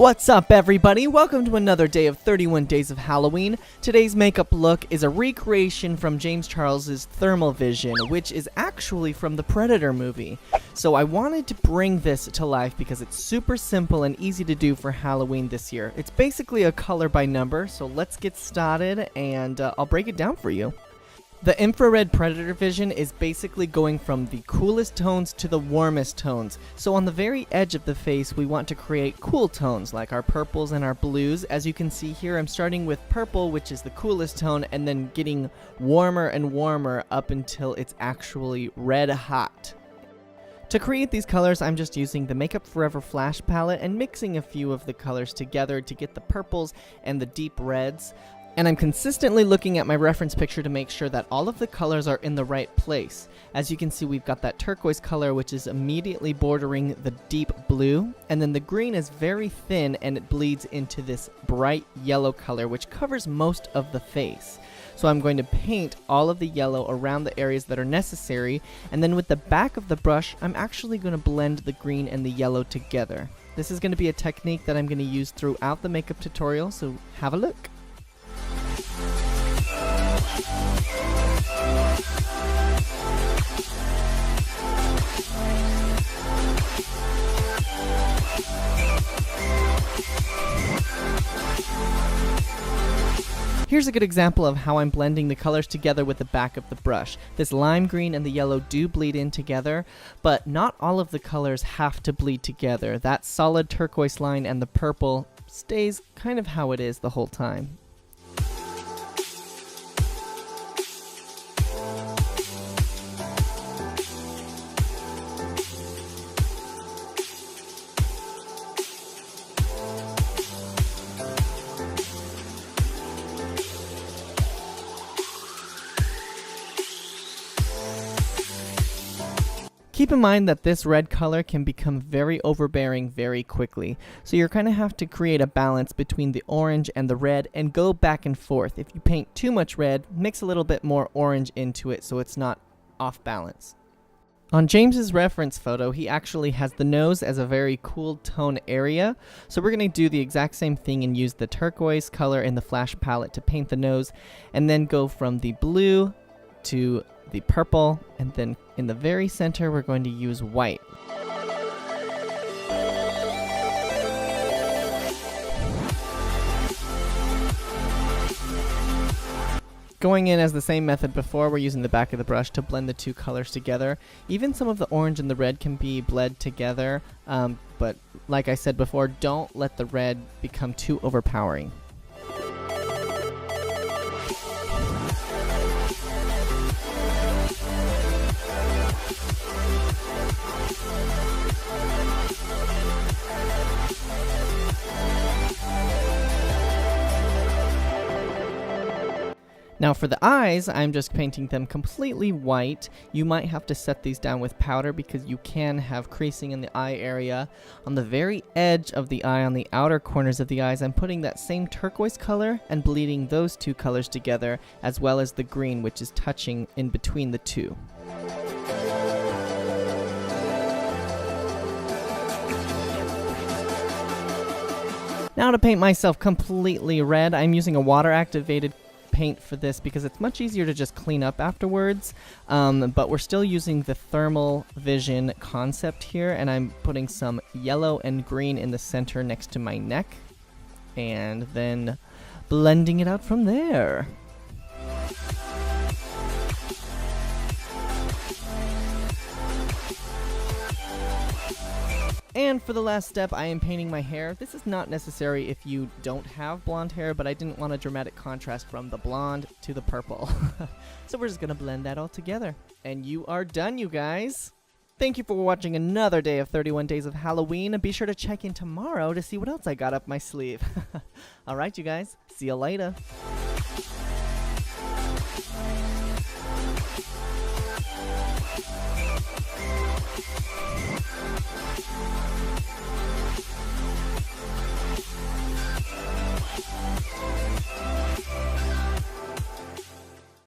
What's up, everybody? Welcome to another day of 31 Days of Halloween. Today's makeup look is a recreation from James Charles's Thermal Vision, which is actually from the Predator movie. So I wanted to bring this to life because it's super simple and easy to do for Halloween this year. It's basically a color by number, so let's get started and I'll break it down for you. The infrared predator vision is basically going from the coolest tones to the warmest tones. So on the very edge of the face, we want to create cool tones like our purples and our blues. As you can see here, I'm starting with purple, which is the coolest tone, and then getting warmer and warmer up until it's actually red hot. To create these colors, I'm just using the Makeup Forever Flash palette and mixing a few of the colors together to get the purples and the deep reds. And I'm consistently looking at my reference picture to make sure that all of the colors are in the right place. As you can see, we've got that turquoise color, which is immediately bordering the deep blue. And then the green is very thin and it bleeds into this bright yellow color, which covers most of the face. So I'm going to paint all of the yellow around the areas that are necessary. And then with the back of the brush, I'm actually going to blend the green and the yellow together. This is going to be a technique that I'm going to use throughout the makeup tutorial, so have a look. Here's a good example of how I'm blending the colors together with the back of the brush. This lime green and the yellow do bleed in together, but not all of the colors have to bleed together. That solid turquoise line and the purple stays kind of how it is the whole time. Keep in mind that this red color can become very overbearing very quickly, so you're going to have to create a balance between the orange and the red and go back and forth. If you paint too much red, mix a little bit more orange into it so it's not off balance. On James's reference photo, he actually has the nose as a very cool tone area, so we're going to do the exact same thing and use the turquoise color in the flash palette to paint the nose, and then go from the blue to the purple, and then in the very center we're going to use white. Going in as the same method before, we're using the back of the brush to blend the two colors together. Even some of the orange and the red can be bled together, but like I said before, don't let the red become too overpowering. Now for the eyes, I'm just painting them completely white. You might have to set these down with powder because you can have creasing in the eye area. On the very edge of the eye, on the outer corners of the eyes, I'm putting that same turquoise color and bleeding those two colors together, as well as the green, which is touching in between the two. Now to paint myself completely red, I'm using a water-activated paint for this because it's much easier to just clean up afterwards, but we're still using the thermal vision concept here, and I'm putting some yellow and green in the center next to my neck and then blending it out from there. And for the last step, I am painting my hair. This is not necessary if you don't have blonde hair, but I didn't want a dramatic contrast from the blonde to the purple. So we're just gonna blend that all together. And you are done, you guys. Thank you for watching another day of 31 Days of Halloween. Be sure to check in tomorrow to see what else I got up my sleeve. Alright, you guys. See you later.